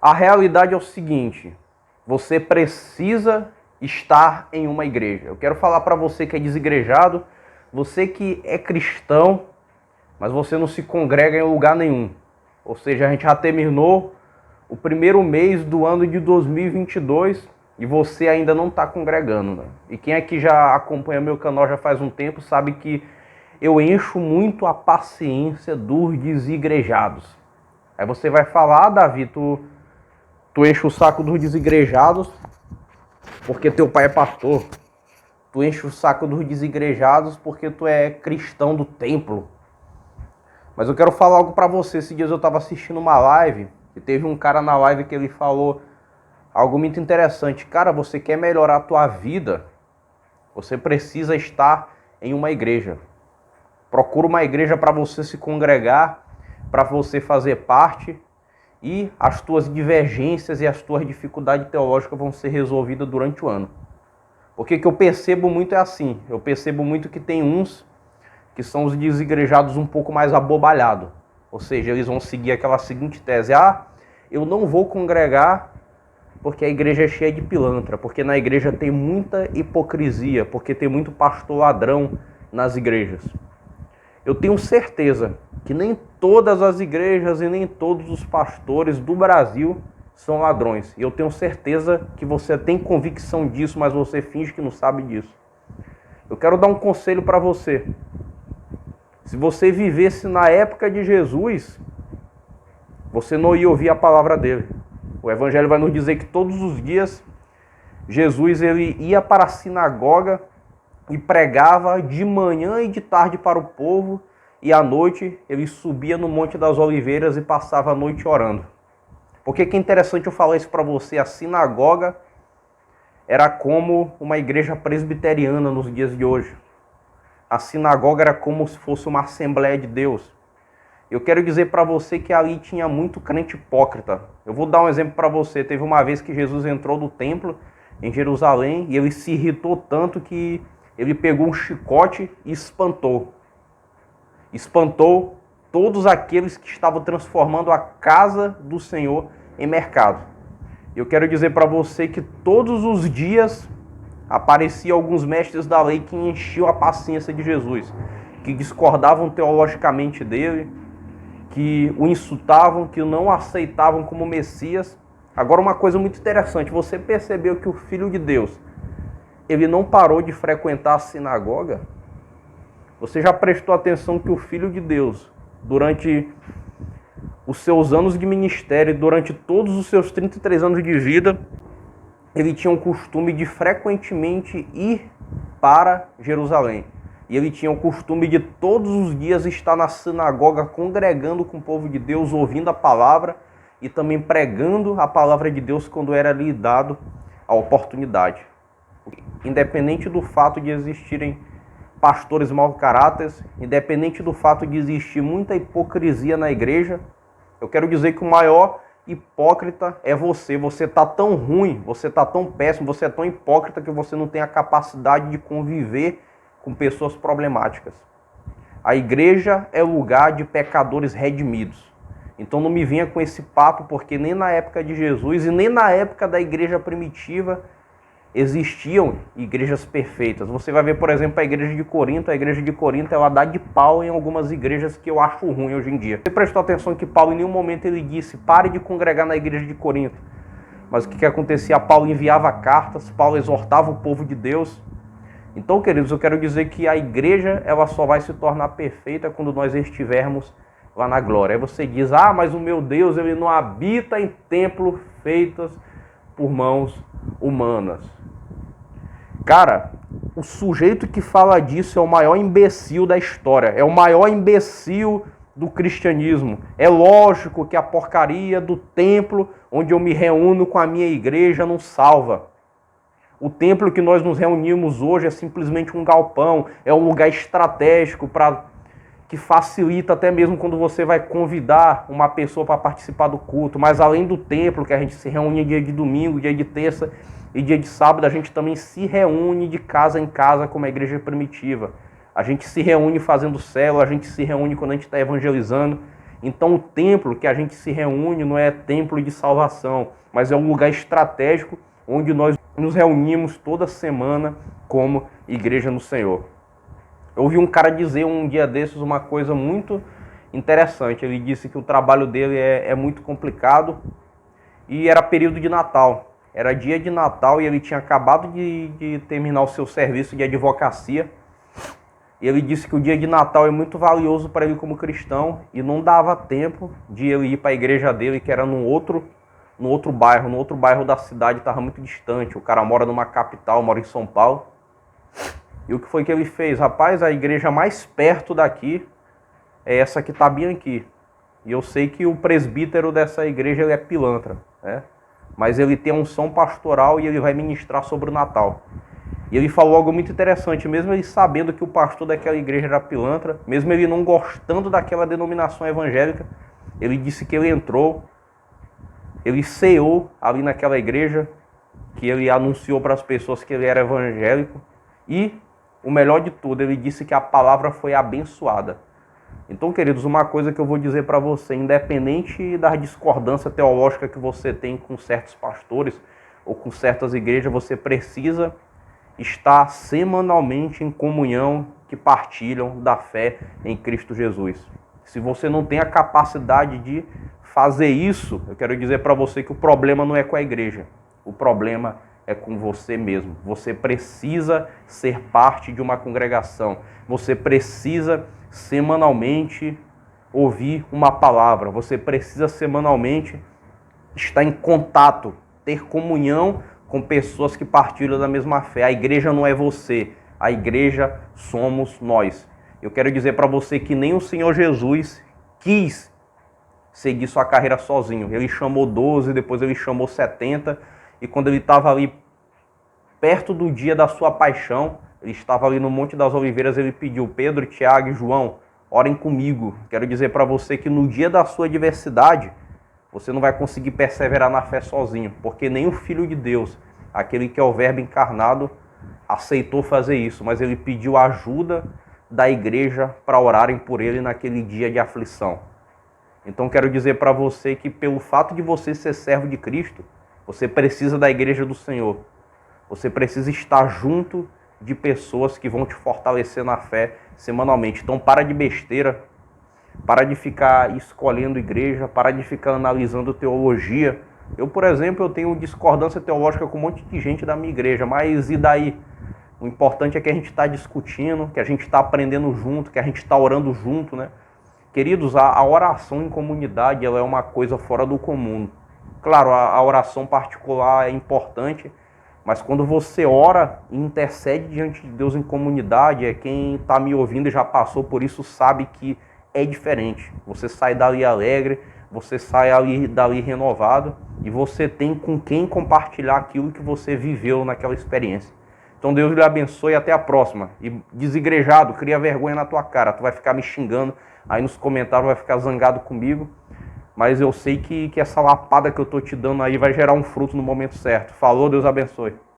A realidade é o seguinte: você precisa estar em uma igreja. Eu quero falar para você que é desigrejado, você que é cristão, mas você não se congrega em lugar nenhum. Ou seja, a gente já terminou o primeiro mês do ano de 2022 e você ainda não está congregando, né? E quem aqui já acompanha meu canal já faz um tempo sabe que eu encho muito a paciência dos desigrejados. Aí você vai falar: Davi, tu enche o saco dos desigrejados porque teu pai é pastor. Tu enche o saco dos desigrejados porque tu é cristão do templo. Mas eu quero falar algo pra você. Esses dias eu tava assistindo uma live e teve um cara na live que ele falou algo muito interessante. Cara, você quer melhorar a tua vida? Você precisa estar em uma igreja. Procura uma igreja para você se congregar, para você fazer parte, e as tuas divergências e as tuas dificuldades teológicas vão ser resolvidas durante o ano. Porque que eu percebo muito é assim, eu percebo muito que tem uns que são os desigrejados um pouco mais abobalhados. Ou seja, eles vão seguir aquela seguinte tese: eu não vou congregar porque a igreja é cheia de pilantra, porque na igreja tem muita hipocrisia, porque tem muito pastor ladrão nas igrejas. Eu tenho certeza que nem todas as igrejas e nem todos os pastores do Brasil são ladrões. E eu tenho certeza que você tem convicção disso, mas você finge que não sabe disso. Eu quero dar um conselho para você. Se você vivesse na época de Jesus, você não ia ouvir a palavra dele. O Evangelho vai nos dizer que todos os dias Jesus ele ia para a sinagoga e pregava de manhã e de tarde para o povo, e à noite ele subia no Monte das Oliveiras e passava a noite orando. Por que é interessante eu falar isso para você? A sinagoga era como uma igreja presbiteriana nos dias de hoje. A sinagoga era como se fosse uma Assembleia de Deus. Eu quero dizer para você que ali tinha muito crente hipócrita. Eu vou dar um exemplo para você. Teve uma vez que Jesus entrou no templo em Jerusalém e ele se irritou tanto que ele pegou um chicote e espantou. Espantou todos aqueles que estavam transformando a casa do Senhor em mercado. Eu quero dizer para você que todos os dias apareciam alguns mestres da lei que enchiam a paciência de Jesus, que discordavam teologicamente dele, que o insultavam, que o não aceitavam como Messias. Agora, uma coisa muito interessante: você percebeu que o Filho de Deus, ele não parou de frequentar a sinagoga? Você já prestou atenção que o Filho de Deus, durante os seus anos de ministério, durante todos os seus 33 anos de vida, ele tinha o costume de frequentemente ir para Jerusalém. E ele tinha o costume de todos os dias estar na sinagoga congregando com o povo de Deus, ouvindo a palavra e também pregando a palavra de Deus quando era lhe dado a oportunidade. Independente do fato de existirem pastores mau caráter, independente do fato de existir muita hipocrisia na igreja, eu quero dizer que o maior hipócrita é você. Você está tão ruim, você está tão péssimo, você é tão hipócrita que você não tem a capacidade de conviver com pessoas problemáticas. A igreja é lugar de pecadores redimidos. Então não me venha com esse papo, porque nem na época de Jesus e nem na época da igreja primitiva existiam igrejas perfeitas. Você vai ver, por exemplo, a igreja de Corinto. A igreja de Corinto, ela dá de pau em algumas igrejas que eu acho ruim hoje em dia. Você prestou atenção que Paulo em nenhum momento ele disse: pare de congregar na igreja de Corinto. Mas o que acontecia? Paulo enviava cartas, Paulo exortava o povo de Deus. Então, queridos, eu quero dizer que a igreja ela só vai se tornar perfeita quando nós estivermos lá na glória. Aí você diz: mas o meu Deus, ele não habita em templos feitos por mãos humanas. Cara, o sujeito que fala disso é o maior imbecil da história, é o maior imbecil do cristianismo. É lógico que a porcaria do templo onde eu me reúno com a minha igreja não salva. O templo que nós nos reunimos hoje é simplesmente um galpão, é um lugar estratégico que facilita até mesmo quando você vai convidar uma pessoa para participar do culto. Mas além do templo, que a gente se reúne dia de domingo, dia de terça e dia de sábado, a gente também se reúne de casa em casa como a igreja primitiva. A gente se reúne fazendo célula, a gente se reúne quando a gente está evangelizando. Então o templo que a gente se reúne não é templo de salvação, mas é um lugar estratégico onde nós nos reunimos toda semana como igreja no Senhor. Eu ouvi um cara dizer um dia desses uma coisa muito interessante. Ele disse que o trabalho dele é muito complicado e era período de Natal. Era dia de Natal e ele tinha acabado de terminar o seu serviço de advocacia. E ele disse que o dia de Natal é muito valioso para ele como cristão e não dava tempo de ele ir para a igreja dele, que era no outro bairro da cidade, estava muito distante. O cara mora numa capital, mora em São Paulo. E o que foi que ele fez? Rapaz, a igreja mais perto daqui é essa que está bem aqui. E eu sei que o presbítero dessa igreja ele é pilantra, né? Mas ele tem a unção pastoral e ele vai ministrar sobre o Natal. E ele falou algo muito interessante, mesmo ele sabendo que o pastor daquela igreja era pilantra, mesmo ele não gostando daquela denominação evangélica, ele disse que ele entrou, ele ceou ali naquela igreja, que ele anunciou para as pessoas que ele era evangélico, e o melhor de tudo, ele disse que a palavra foi abençoada. Então, queridos, uma coisa que eu vou dizer para você, independente da discordância teológica que você tem com certos pastores ou com certas igrejas, você precisa estar semanalmente em comunhão que partilham da fé em Cristo Jesus. Se você não tem a capacidade de fazer isso, eu quero dizer para você que o problema não é com a igreja, o problema é com você mesmo. Você precisa ser parte de uma congregação. Você precisa semanalmente ouvir uma palavra. Você precisa semanalmente estar em contato, ter comunhão com pessoas que partilham da mesma fé. A igreja não é você, a igreja somos nós. Eu quero dizer para você que nem o Senhor Jesus quis seguir sua carreira sozinho. Ele chamou 12, depois ele chamou 70, e quando ele estava ali perto do dia da sua paixão, ele estava ali no Monte das Oliveiras, ele pediu: Pedro, Tiago e João, orem comigo. Quero dizer para você que no dia da sua adversidade, você não vai conseguir perseverar na fé sozinho, porque nem o Filho de Deus, aquele que é o Verbo encarnado, aceitou fazer isso, mas ele pediu a ajuda da igreja para orarem por ele naquele dia de aflição. Então quero dizer para você que pelo fato de você ser servo de Cristo, você precisa da igreja do Senhor. Você precisa estar junto de pessoas que vão te fortalecer na fé semanalmente. Então para de besteira, para de ficar escolhendo igreja, para de ficar analisando teologia. Eu, por exemplo, eu tenho discordância teológica com um monte de gente da minha igreja, mas e daí? O importante é que a gente está discutindo, que a gente está aprendendo junto, que a gente está orando junto, né? Queridos, a oração em comunidade ela é uma coisa fora do comum. Claro, a oração particular é importante, mas quando você ora e intercede diante de Deus em comunidade, quem está me ouvindo e já passou por isso sabe que é diferente. Você sai dali alegre, você sai dali renovado e você tem com quem compartilhar aquilo que você viveu naquela experiência. Então Deus lhe abençoe e até a próxima. E desigrejado, cria vergonha na tua cara. Tu vai ficar me xingando aí nos comentários, vai ficar zangado comigo. Mas eu sei que essa lapada que eu tô te dando aí vai gerar um fruto no momento certo. Falou, Deus abençoe.